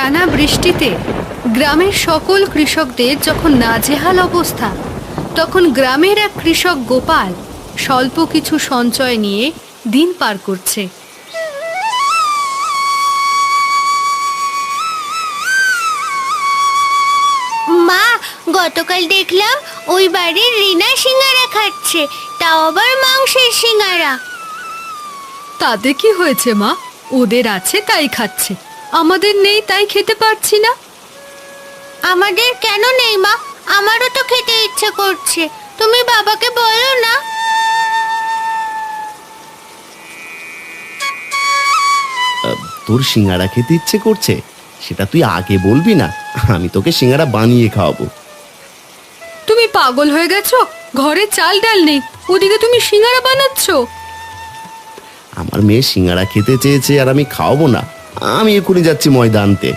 টানা বৃষ্টিতে গ্রামের সকল কৃষকদের যখন নাজেহাল অবস্থা, তখন গ্রামের এক কৃষক গোপাল স্বল্প কিছু সঞ্চয় নিয়ে দিন পার করছে। মা, গতকাল দেখলাম ওই বাড়ির রিনা সিঙ্গারা খাচ্ছে, তাও আবার মাংসের সিঙ্গারা। তাতে কি হয়েছে মা? ওদের আছে তাই খাচ্ছে, আমাদের নেই তাই খেতে পারছি না। আমাদের কেন নেই মা? আমারও তো খেতে ইচ্ছে করছে, তুমি বাবাকে বলো না। তোর সিঙ্গারা খেতে ইচ্ছে করছে, সেটা তুই আগে বলবি না? আমি তোকে সিঙ্গারা বানিয়ে খাওয়াবো। তুমি পাগল হয়ে গেছো? ঘরে চাল ডাল নেই, ওদিকে তুমি সিঙ্গারা বানাচ্ছ? আমার মেয়ে সিঙ্গারা খেতে চেয়েছে আর আমি খাওয়াবো না? আমি এক্ষুনি যাচ্ছি ময়দা আনতে।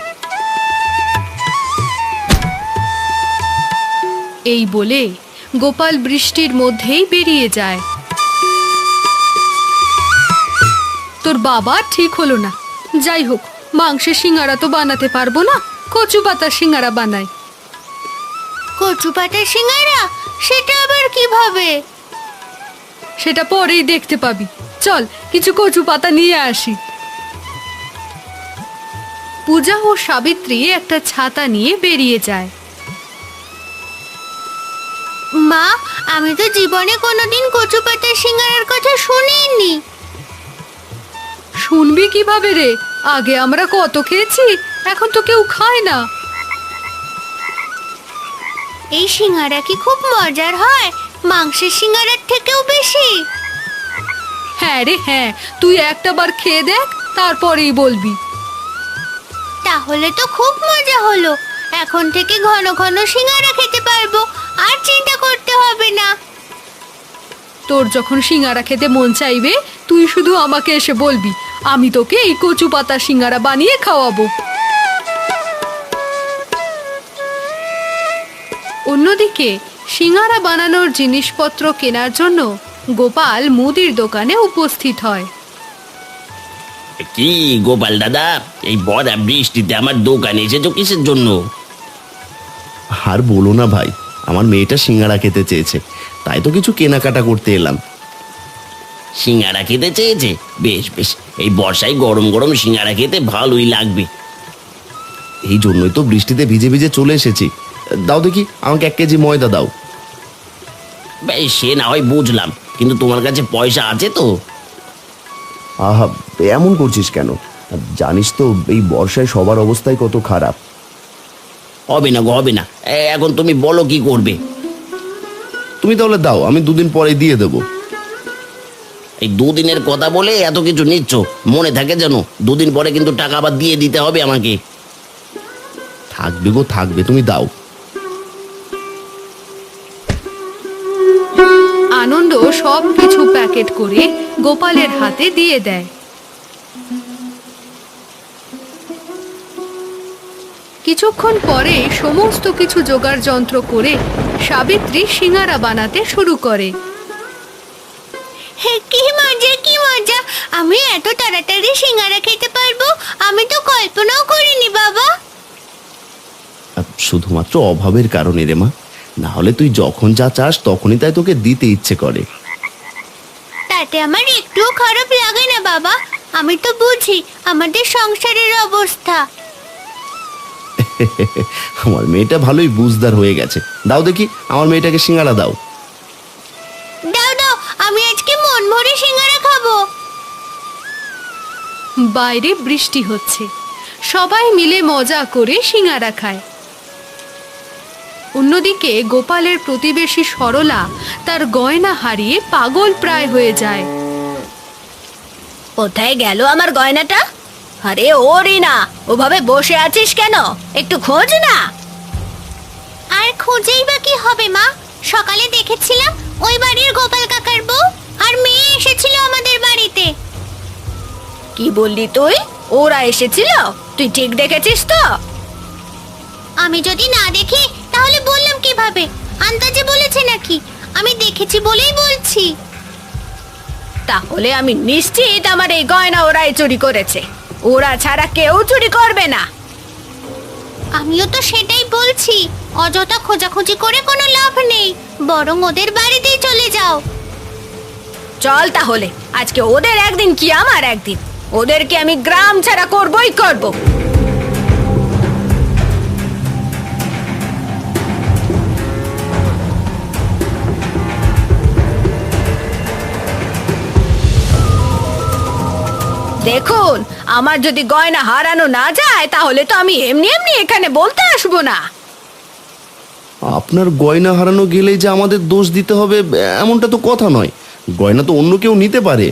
এই বলে গোপাল বৃষ্টির মধ্যেই বেরিয়ে যায়। তোর বাবা ঠিক হলো না। যাই হোক, মাংসের সিঙ্গারা তো বানাতে পারবো না, কচু পাতার সিঙ্গারা বানাই। কচু পাতার সিঙ্গারা? সেটা আবার কিভাবে? সেটা পরেই দেখতে পাবি। চল কিছু কচু পাতা নিয়ে আসি। পূজা ও সাবিত্রী একটা ছাতা নিয়ে বেরিয়ে যায়। মা, আমি তো জীবনে কোনোদিন কচু পাতার সিঙ্গারার কথা শুনিনি। শুনবি কিভাবে রে? আগে আমরা কত খেয়েছি, এখন তো কেউ খায় না। এই সিঙ্গারা কি খুব মজার হয়, মাংসের সিঙ্গারার থেকেও বেশি? হ্যাঁ রে হ্যাঁ, তুই একটা বার খেয়ে দেখ, তারপরেই বলবি। তাহলে তো খুব মজা হলো, এখন থেকে ঘন ঘন সিঙ্গারা খেতে পারবো, আর চিন্তা করতে হবে না। তোর যখন সিঙ্গারা খেতে মন চাইবে, তুই শুধু আমাকে এসে বলবি, আমি তোকে এই কচু পাতা সিঙ্গারা বানিয়ে খাওয়াবো। অন্যদিকে সিঙ্গারা বানানোর জিনিসপত্র কেনার জন্য গোপাল মুদির দোকানে উপস্থিত হয়। কি গোপাল দাদা, এই বড় বৃষ্টিতে আমার দোকানে এসেছো কিসের জন্য? আর বলো না ভাই, আমার মেয়েটা সিঙ্গারা খেতে চেয়েছে, তাই তো কিছু কেনাকাটা করতে এলাম। সিঙ্গারা খেতে চেয়েছে? বেশ বেশ, এই বর্ষায় গরম গরম সিঙ্গারা খেতে ভালোই লাগবে। এই জন্যই তো বৃষ্টিতে ভিজে ভিজে চলে এসেছি। দাও দেখি, আমাকে 1 কেজি ময়দা দাও। বেশ, সে না হয় বুঝলাম, কিন্তু তোমার কাছে পয়সা আছে তো? আহা, এমন করছিস কেন? জানিস তো এই বর্ষায় সবার অবস্থাই কত খারাপ। হবে না গো, হবে না। এখন তুমি বলো কি করবে? তুমি তাহলে দাও, আমি 2 দিন পরে দিয়ে দেবো। এই 2 দিনের কথা বলে এত কিছু নিচ্ছ, মনে থাকে যেন 2 দিন পরে কিন্তু টাকা আবার দিয়ে দিতে হবে আমাকে। থাকবে গো থাকবে, তুমি দাও। আনন্দ সব কিছু প্যাকেট করে গোপালের হাতে দিয়ে দেয়। কিছুক্ষণ পরে সমস্ত কিছু জোগাড় যন্ত্র করে সাবিত্রী সিঙ্গারা বানাতে শুরু করে। কি মজা, কি মজা! আমি এত তাড়াতাড়ি সিঙ্গারা খেতে পারবো, আমি তো কল্পনাও করিনি বাবা। শুধুমাত্র অভাবের কারণে রে মা, না হলে তুই যখন যা চাস তখনই তাই তোকে দিতে ইচ্ছে করে। তাতে আমার একটুও খারাপ লাগে না বাবা, আমি তো বুঝি আমাদের সংসারের অবস্থা। আমার মেয়েটা ভালোই বুঝদার হয়ে গেছে। দাও দেখি, আমার মেয়েটাকে সিঙ্গারা দাও। দাও দাও, আমি আজকে মন ভরে সিঙ্গারা খাবো। বাইরে বৃষ্টি হচ্ছে, সবাই মিলে মজা করে সিঙ্গারা খায়। অন্যদিকে গোপালের প্রতিবেশী সরলা তার গয়না হারিয়ে পাগল প্রায় হয়ে যায়। কোথায় গেল আমার গয়নাটা? আরে ও রিনা, ওভাবে বসে আছিস কেন? একটু খোঁজ না। আর খোঁজেই বা কি হবে মা, সকালে দেখেছিলাম ওই বাড়ির গোপাল কাকার বউ আর মেয়ে এসেছিল আমাদের বাড়িতে। কি বললি তুই? ওরা এসেছিল? তুই ঠিক দেখেছিস তো? আমি যদি না দেখি তাহলে বললাম কিভাবে? আন্দাজে বলেছে নাকি? আমি দেখেছি বলেই বলছি। তাহলে আমি নিশ্চিত আমার এই গয়না ওরাই চুরি করেছে, ওরা ছাড়া কেউ চুরি করবে না। আমিও তো সেটাই বলছি, অযথা খোঁজাখুঁজি করে কোনো লাভ নেই, বরং ওদের বাড়িতেই চলে যাও। চল তাহলে, আজকে ওদের একদিন কি আমার একদিন, ওদেরকে আমি গ্রাম ছাড়া করবই করব। দেখুন, আমার যদি গয়না হারানো না যায় তাহলে তো আমি এমনি এমনি এখানে বলতে আসবো না। আপনার গয়না হারানো গেলেই যে আমাদের দোষ দিতে হবে এমনটা তো কথা নয়, গয়না তো অন্য কেউ নিতে পারে।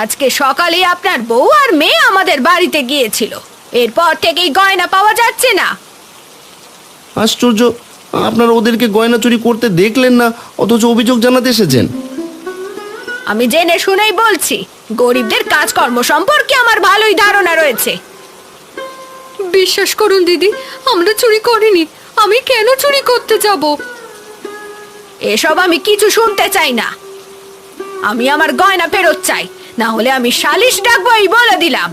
আজকে সকালে আপনার বউ আর মেয়ে আমাদের বাড়িতে গিয়েছিল, এরপর থেকেই গয়না পাওয়া যাচ্ছে না। আশ্চর্য, আপনারা ওদেরকে গয়না চুরি করতে দেখলেন না, অথচ অভিযোগ জানাতে এসেছেন। আমি জেনে শুনেই বলছি, গরিবদের কাজকর্ম সম্পর্কে আমার ভালোই ধারণা রয়েছে। বিশ্বাস করুন দিদি, আমরা চুরি করিনি। আমি কেন চুরি করতে যাব? এসব আমি কিছু শুনতে চাই না। আমি আমার গয়না ফেরত চাই, না হলে আমি সালিশ ডাকবো, এই বলে দিলাম।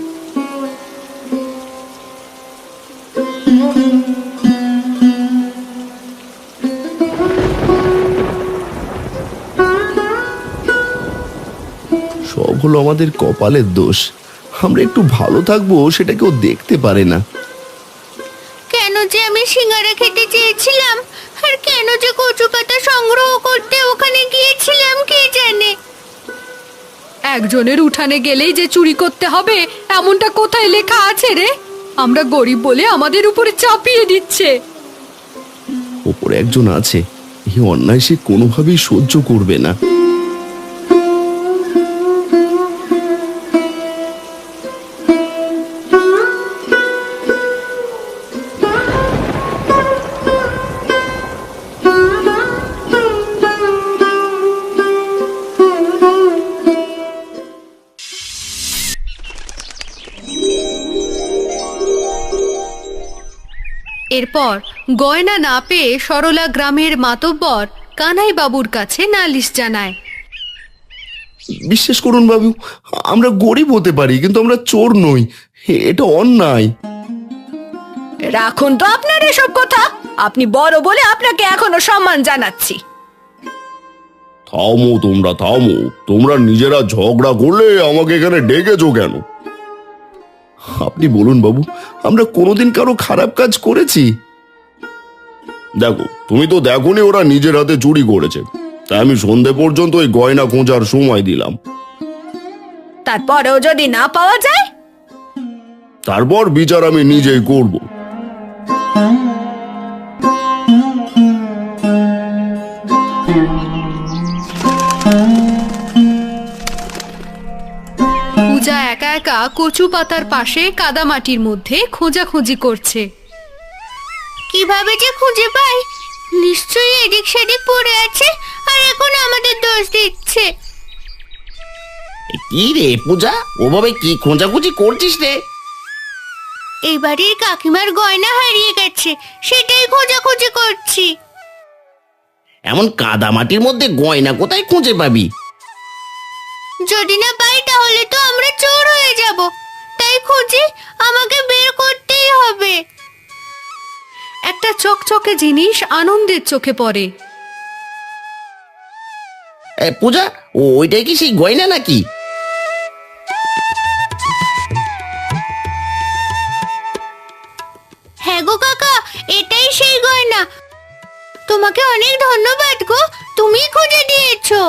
সব হলো আমাদের কপালের দোষ, আমরা একটু ভালো থাকবো সেটা কেউ দেখতে পারে না। কেন যে আমি সিঙ্গারা খেতে চেয়েছিলাম, আর কেন যে কচু পাতা সংগ্রহ করতে ওখানে গিয়েছিলাম কে জানে। একজনের উঠানে গেলেই যে চুরি করতে হবে এমনটা কোথায় লেখা আছে রে? আমরা গরিব বলে আমাদের উপরে চাপিয়ে দিচ্ছে। ওপরে একজন আছে, এই অন্যায় সে কোনোভাবেই সহ্য করবে না। এরপর গয়না না পেয়ে সরলা গ্রামের মাতব্বর কানাই বাবুর কাছে নালিশ জানায়। বিশ্বাস করুন বাবু, আমরা গরিব হতে পারি কিন্তু আমরা চোর নই, এটা অন্যায়। রাখুন তো আপনার এসব কথা, আপনি বড় বলে আপনাকে এখনো সম্মান জানাচ্ছি। থামো তোমরা, থামো। তোমরা নিজেরা ঝগড়া করলে আমাকে এখানে ডেকেছো কেন? আপনি বলুন বাবু, আমরা কোনোদিন কারো খারাপ কাজ করেছি? দেখো, তুমি তো দেখোনি ওরা নিজের হাতে চুরি করেছে, তাই আমি সন্ধে পর্যন্ত ওই গয়না খোঁজার সময় দিলাম। তারপরেও যদি না পাওয়া যায়? তারপর বিচার আমি নিজেই করব। পূজা একা একা কচু পাতার পাশে কাদামাটির মধ্যে খোঁজাখুঁজি করছে। কিভাবে যে খুঁজে পাই, নিশ্চয়ই এদিক সেদিক পড়ে আছে আর এখন আমাদের দোষ দিচ্ছে। কি রে পূজা, ওভাবে কি খোঁজাখুঁজি করছিস রে? এই বাড়ির কাকিমার গয়না হারিয়ে গেছে, সেটাই খোঁজাখুঁজি করছি। এমন কাদা মাটির মধ্যে গয়না কোথায় খুঁজে পাবি? যদি না পাই তাহলে তো আমরা চোর হয়ে যাব, তাই খুঁজি, আমাকে বের করতেই হবে। একটা চকচকে জিনিস আনন্দের চোখে পড়ে। পূজা, ওইটাই কি সেই গয়না নাকি? হ্যাঁ গো কাকা, এটাই সেই গয়না। তোমাকে অনেক ধন্যবাদ গো, তুমি খুঁজে দিয়েছো।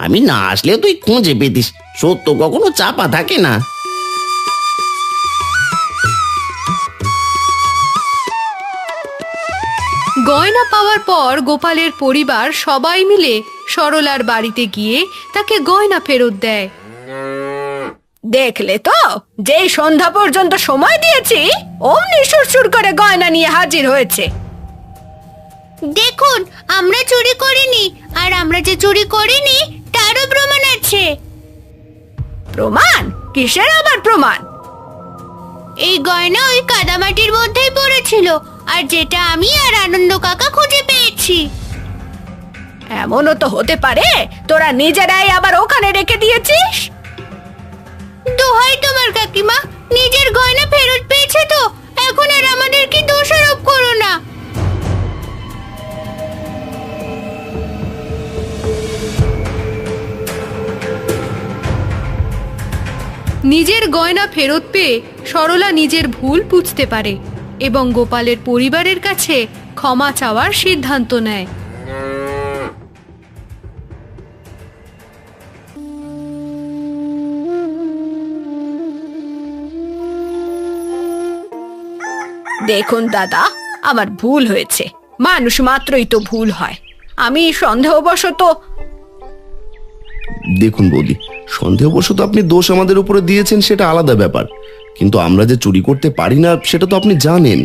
আমি না আসলেও তুই খুঁজে পেতিস, সত্য কখনো চাপা থাকে না। গয়না পাওয়ার পর গোপালের পরিবার সবাই মিলে সরলার বাড়িতে গিয়ে তাকে গয়না ফেরত দেয়। দেখলে তো, যেই সন্ধ্যা পর্যন্ত সময় দিয়েছি অমনি সুরসুর করে গয়না নিয়ে হাজির হয়েছে। দেখুন, আমরা চুরি করিনি, আর আমরা যে চুরি করিনি তারও প্রমাণ আছে। প্রমাণ? কিসের আবার প্রমাণ? এই গয়না ওই কাদামাটির মধ্যেই পড়েছিল, আর যেটা আমি আর আনন্দ কাকা খুঁজে পেয়েছি। এমনও তো হতে পারে তোরা নিজেরাই আবার ওখানে রেখে দিয়েছিস। দোহাই তোমার কাকিমা, নিজের গয়না ফেরত পেয়েছে তো নিজের গয়না ফেরত পেয়ে সরলা নিজের ভুল বুঝতে পারে এবং গোপালের পরিবারের কাছে ক্ষমা চাওয়ার সিদ্ধান্ত নেয়। দেখুন দাদা, আমার ভুল হয়েছে। মানুষ মাত্রই তো ভুল হয়। আমি সন্দেহবশত দেখুন বৌদি, সন্দেহবশত আপনি দোষ আমাদের উপরে দিয়েছেন সেটা আলাদা ব্যাপার, কিন্তু আমরা যে চুরি করতে পারি না সেটা তো আপনি জানেন।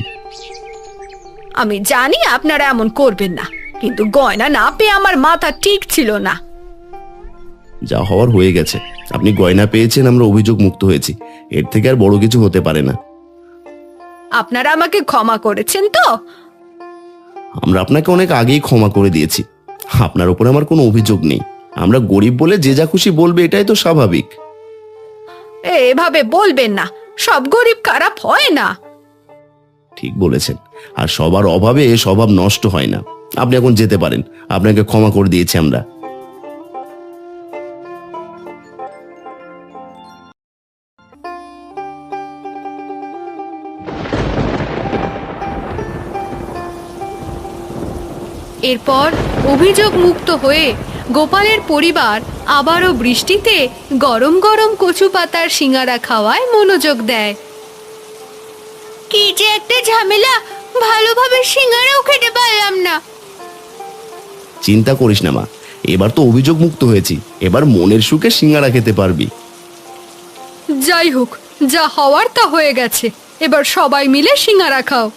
আমি জানি আপনারা এমন করবেন না, কিন্তু গয়না না পেয়ে আমার মাথা ঠিক ছিল না। যা হওয়ার হয়ে গেছে, আপনি গয়না পেয়েছেন, আমরা অভিযোগ মুক্ত হয়েছি, এর থেকে আর বড় কিছু হতে পারে না। আপনারা আমাকে ক্ষমা করেছেন তো? আমরা আপনাকে অনেক আগেই ক্ষমা করে দিয়েছি, আপনার উপরে আমার কোনো অভিযোগ নেই। আমরা গরিব বলে যে যা খুশি বলবে, এটাই তো স্বাভাবিক। এভাবে বলবেন না, সব গরিব খারাপ হয় না। ঠিক বলেছেন, আর সবার অভাবে স্বভাব নষ্ট হয় না। আপনি এখন যেতে পারেন, আপনাকে ক্ষমা করে দিয়েছি আমরা। এরপর অভিযোগ মুক্ত হয়ে গোপালের পরিবার আবারও বৃষ্টিতে গরম গরম কচু পাতার সিঙ্গারা খাওয়ায় মনোযোগ দেয়। কি যে একটা ঝামেলা, ভালোভাবে সিঙ্গারাও খেতে পারলাম না। চিন্তা করিস না মা, এবার তো অভিযোগ মুক্ত হয়েছি, এবার মনের সুখে সিঙ্গারা খেতে পারবি। যাই হোক, যা হওয়ার তা হয়ে গেছে, এবার সবাই মিলে সিঙ্গারা খাও।